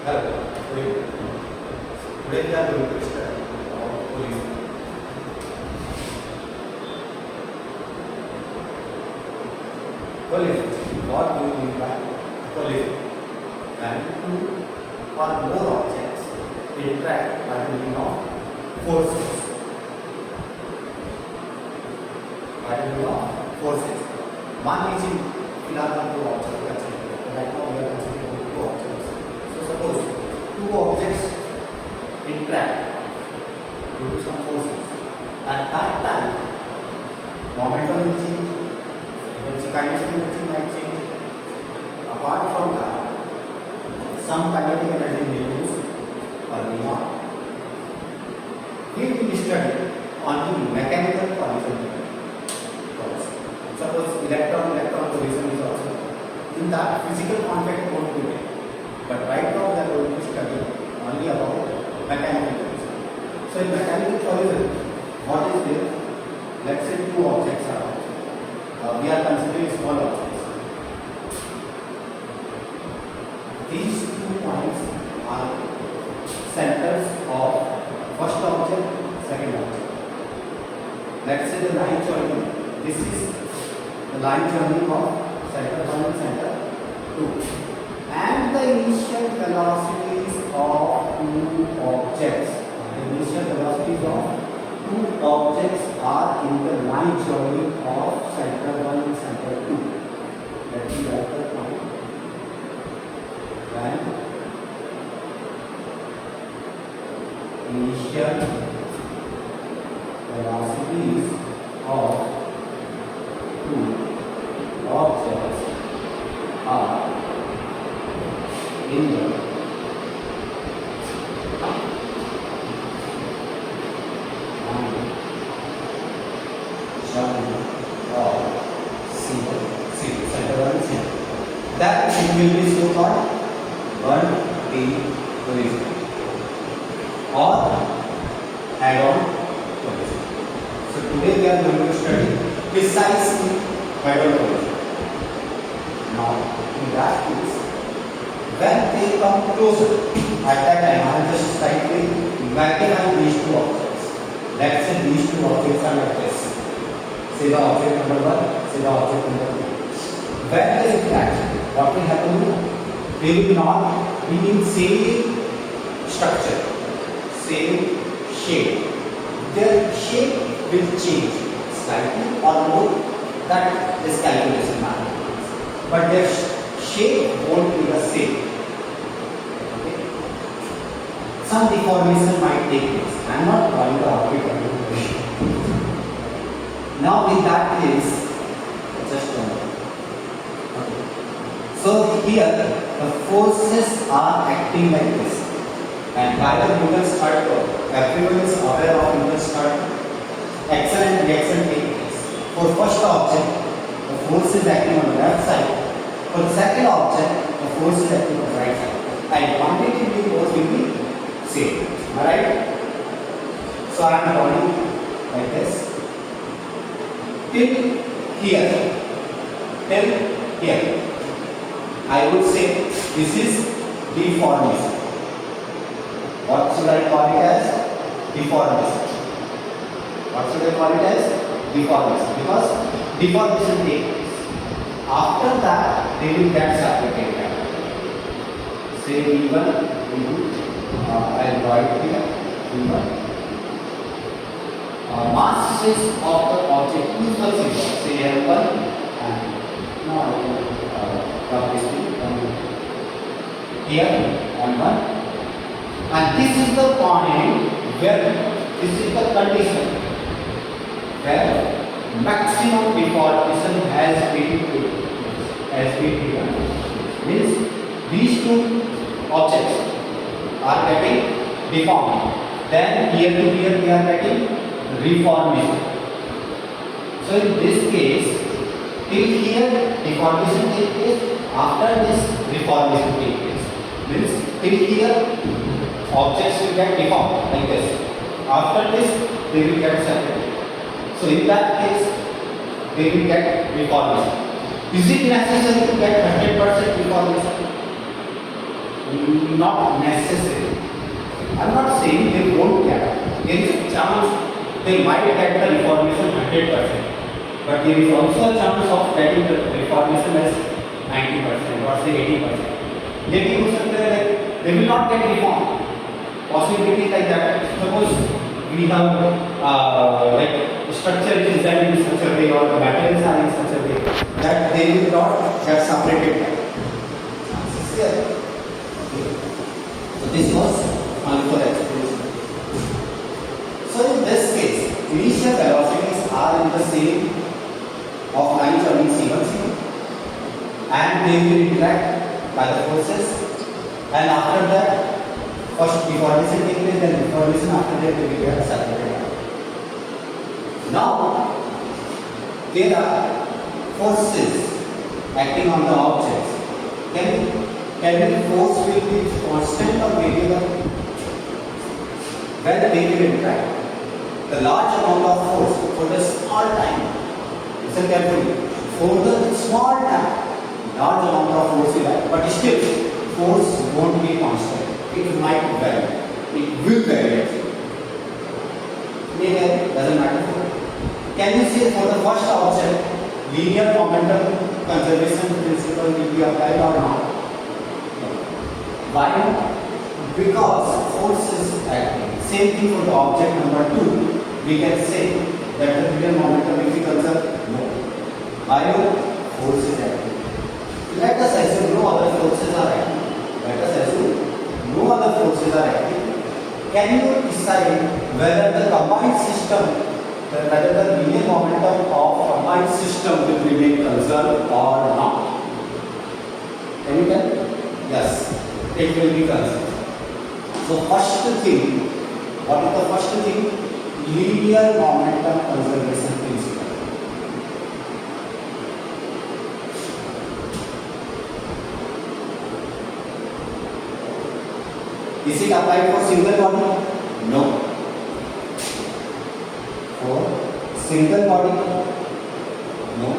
Hello. Today we are going to study about police. Police. What do you mean by police? And two or more objects interact by means of forces. By means of forces. One is in two objects. Right now we are considering two objects. So suppose two objects interact due to some forces. At that time, momentum will change, the kinetic energy might change. Apart from that, some kinetic energy may lose or may not. We will study only mechanical collision. Suppose electron collision is also in that physical contact won't be there. But right now we are going to study only about mechanical collision. So in mechanical collision, what is there? Let's say two objects are we are considering small objects. These 2 points are centers of first object, second object. Let's say the line joining. This is the line joining of center 1 and center 2. And the initial velocities of 2 objects. The initial velocities of 2 objects are in the line joining of center 1 and center 2. Let me write the point. When initial velocities of 2 objects are in the line joining of center 1 and center. That it will be so called 1D collision or head-on collision. So today we are going to study precisely head-on collision. Now in that case, when they come closer, at that time I am just slightly magnifying these 2 objects. Let's say these 2 objects are like this. Say the object number 1, say the object number 2. When they interact, what will happen? They will not be in same structure, same shape. Their shape will change slightly or more. That is calculation matter. But their shape won't be the same. Okay? Some deformation might take place. I am not drawing the object. Now in that case, just one. So here the forces are acting like this, and by the Newton's third law, everyone is aware of Newton's third. Action and reaction take place. For first object, the force is acting on the left side. For the second object, the force is acting on the right side. And quantitatively both will be same. Alright? So I am drawing like this. Till here. I would say this is deformation. What should I call it as? Deformation. What should I call it as? Deformation. Because deformation takes place. After that, they will get separated. Say V1, I will draw it here. V1. Masses of the object, use the symbol. Say L1 and now I can here on 1, and this is the point where this is the condition where maximum deformation has been given. Means these 2 objects are getting deformed. Then here to here we are getting reformation. So in this case, till here deformation takes place. After this reformation takes place. Means till here objects will get deformed like this. After this they will get separated. So in that case they will get reformation. Is it necessary to get 100% reformation? Not necessary. I'm not saying they won't get. There is a chance they might get the reformation 100%. But there is also a chance of getting the reformation as 90% or say 80%. ये भी हो सकता है like they will not get reformed. Possibility like that. Suppose we have like structure is designed in such a way or the materials are in such a way that they will not get separated. So this was only for explanation. So in this case, initial velocities are in the same of line joining C1 C2 and they will interact by the forces, and after that first deformation takes place, then deformation, after that they will get separated. Now there are forces acting on the objects. Can the force will be constant or variable? When they will interact, the large amount of force for the small time, listen carefully, for the small time, large amount of force will act, but still force won't be constant. It might vary. It will vary. Doesn't matter. Can you say for the first object, linear momentum conservation principle will be applied or not? Why not? Because force is acting. Same thing for the object number 2. We can say that the linear momentum will be conserved. No. Why not? Force is acting. Let us assume no other forces are acting. Let us assume no other forces are acting. Can you decide whether the combined system, whether the linear momentum of combined system will remain conserved or not? Can you tell? Yes, it will be conserved. So first thing, what is the first thing? Linear momentum conservation principle. Is it applied for single body? No. For single body? No.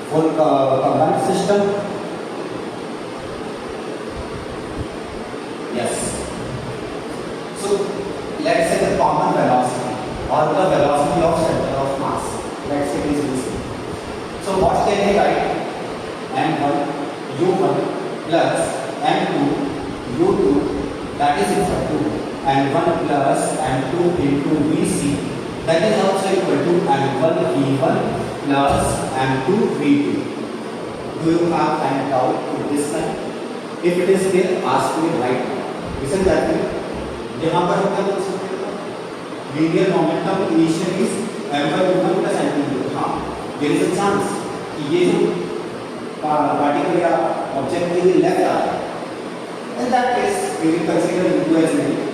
For combined system? Yes. So let's say the common velocity or the velocity of center of mass. Let's say it is this. So what can I write? m1 u1 plus m2 u2, that is equal to m1 plus m2 into vc, that is also equal to m1 v1 plus m2 v2. Do you have any doubt to this line? If it is there, ask me right now. Listen carefully. यहाँ पर हम क्या बोल सकते हैं? Linear momentum initially is m1 u1 plus m2 v2. हाँ, there is a chance कि ये जो particle या object है ये left आ रहा है. In that case, we will consider u2 as negative.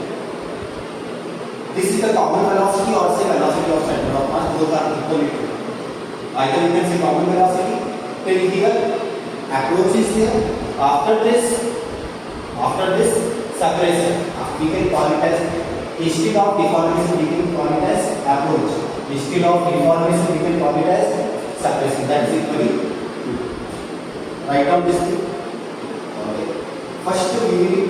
This is the common velocity or say velocity of center of mass. Both are equally true. Either you can say common velocity. Till here, approach is there. After this separation, we can call it as, instead of deformation, we can call it as approach. Instead of deformation, we can call it as separation. That is equally true. Write down this thing. First, we will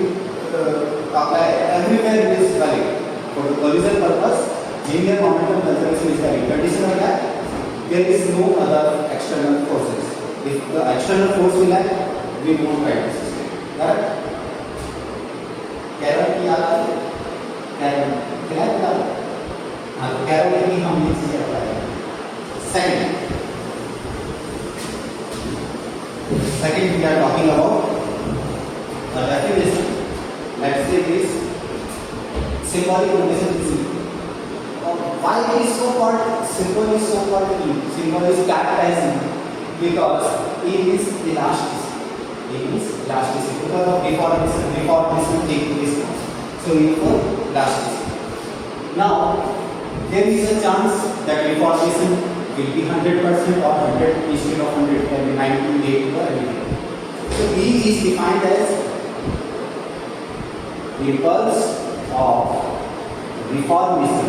apply everywhere it is valid. For the collision purpose, linear momentum conservation is valid. Condition of that, there is no other external forces. If the external force will act, we won't write the system. Correct? Carol की याद आ रही है? Carol, क्या याद? हाँ, तो Carol में भी हम ये चीजें अप्लाई करेंगे. Second, we are talking about the definition. Let's say this symbolic notation is E. Why it is so called symbol is so called E? Symbol is capitalized E because E is elasticity. E is elasticity because of deformation taking place. So E for elasticity. Now there is a chance that deformation will be 100% or 100 instead of 100 can be 90, 80 or anything. So E is defined as impulse of deformation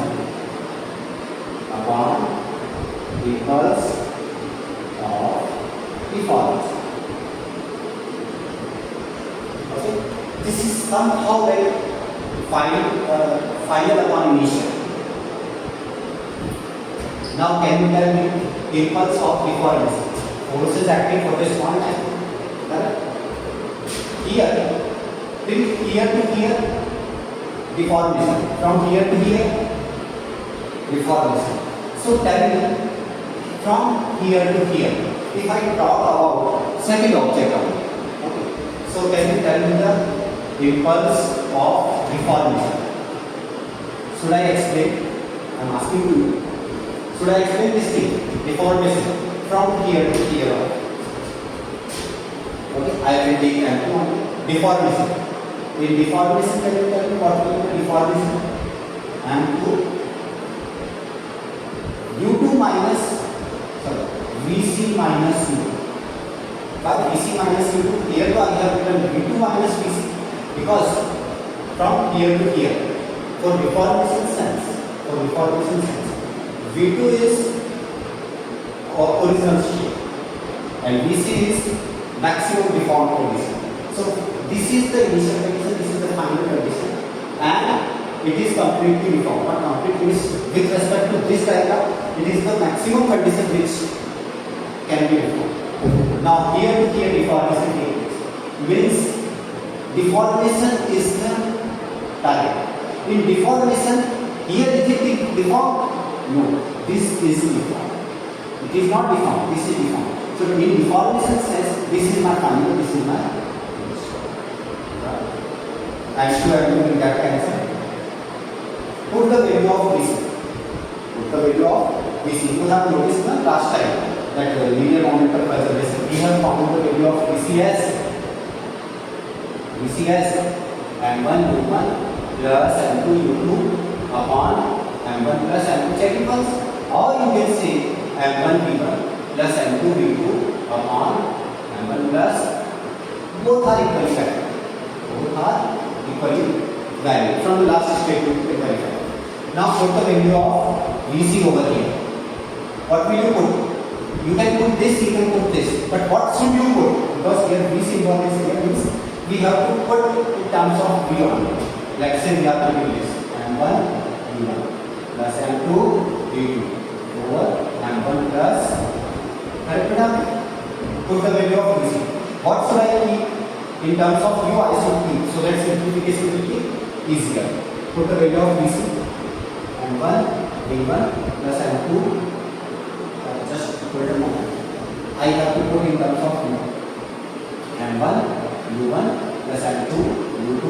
upon impulse of deformation Okay, this is somehow like final upon initial. Now can you tell me impulse of deformation? Force is acting for a small time. Correct? Here, here to here, deformation. From here to here, deformation. So tell me, from here to here, if I talk about second object, okay. So can you tell me the impulse of deformation? Should I explain? I am asking you. Should I explain this thing? Deformation from here to here. Okay, I will take M2. Deformation. In deformation, can you tell me what will be deformation? M2 U2 minus, sorry, VC minus U2. Why VC minus U2? Here I have written V2 minus VC because from here to here, for deformation sense, V2 is original shape and VC is maximum deformed condition. So this is the initial condition, this is the final condition, and it is completely deformed. What completely is with respect to this diagram, it is the maximum condition which can be deformed. Now here to here deformation means deformation is the target. In deformation, here is it deformed? No, this is deformed. It is not deformed, this is deformed. So in deformation sense, this is my final, this is my I am sure you will get answer. Put the value of VC. Put the value of VC. You have noticed the last time that linear momentum preservation. We have found the value of VC as M1 U1 plus M2 U2 upon M1 plus M2 check impulse, or you can say M1 V1 plus M2 V2 upon M1 plus, both are equally valid. Both are equally valid. From the last statement you can verify. Now put the value of VC over here. What will you put? You can put this, you can put this. But what should you put? Because here VC involved is here means we have to put in terms of V1. Let's say we are putting this M1 V1 plus M2 V2 over M1 plus, put the value of VC. What should I keep? In terms of U, I should keep, so that simplification will be easier. Put the value of VC M1 V1 plus M2. Just hold a moment. I have to put in terms of U. M1 U1 plus M2 U2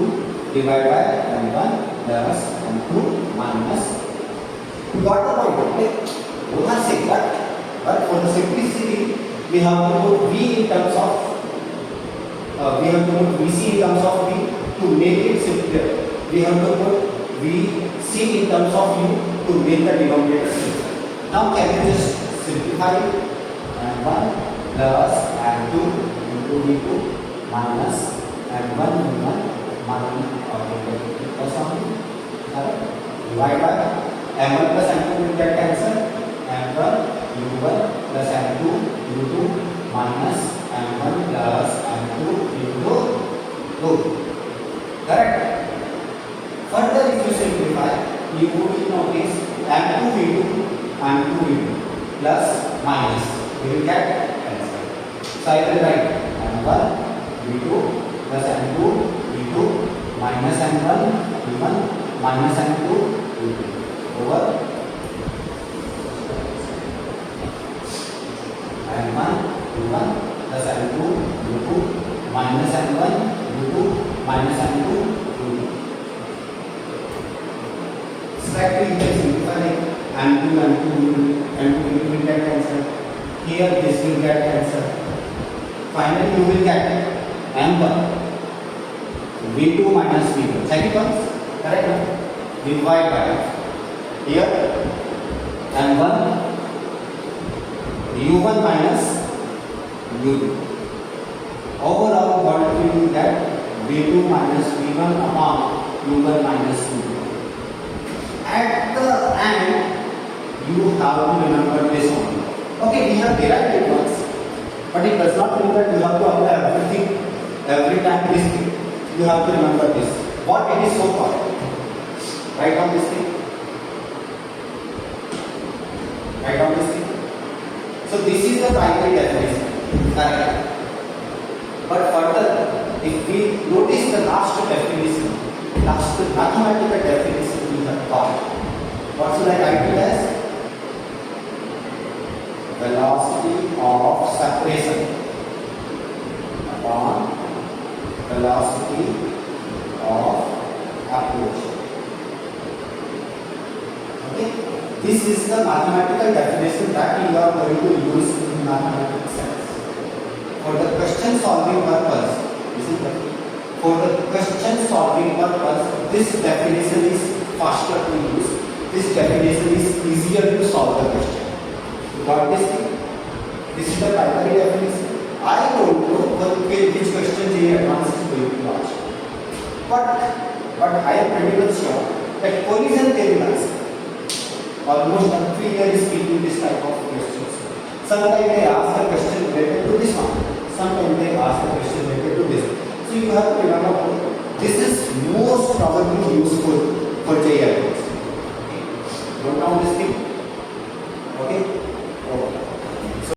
divided by M1 plus M2 minus. You got the point? Both are same, but for the simplicity, we have to put V in terms of we have to put VC in terms of V to make it simpler. We have to put VC in terms of U to make the denominator simpler. Now can you just simplify it? M1 plus M2 into V2 minus M1 U1 minus plus on divide by M1 plus M2 will get cancelled. M1 U1 plus M2 U2 minus M1 plus M2 into 2. Correct? Further, if you simplify, you will notice M2 V2 M2 plus minus. You will get answer. So I will write M1 V2 plus M2 V2 minus M1 V1 minus M2 V2 over M1 U1 plus M2 U2 minus M1 U2 minus M2 U2. Slightly you can simplify M2 U2 will get answer. Here this will get answer. Finally you will get M1 V2 minus V1. Check it once. Correct? Divide by here M1 U1 minus U2. Overall, what will you get? V2 minus V1 upon U1 minus U2. At the end, you have to remember this one. Okay, we have derived it once, but it does not mean that you have to apply everything every time this thing. You have to remember this. What it is so called? Write down this thing. Write down this thing. So this is the primary definition. Correct. But further, if we notice the last definition, last mathematical definition we have got, what should I write it as? Velocity of separation upon velocity of approach. Okay, this is the mathematical definition that you are going to use in mathematical sense. For the question solving purpose, for the question solving purpose, this definition is faster to use. This definition is easier to solve the question. You got this thing? This is the primary definition. I don't know which question the advanced is going to ask. But I am pretty much sure that collision theory is almost unfairly speaking this type of questions. Sometimes they ask a question related to this one. Sometimes they ask a question related to this. So you have to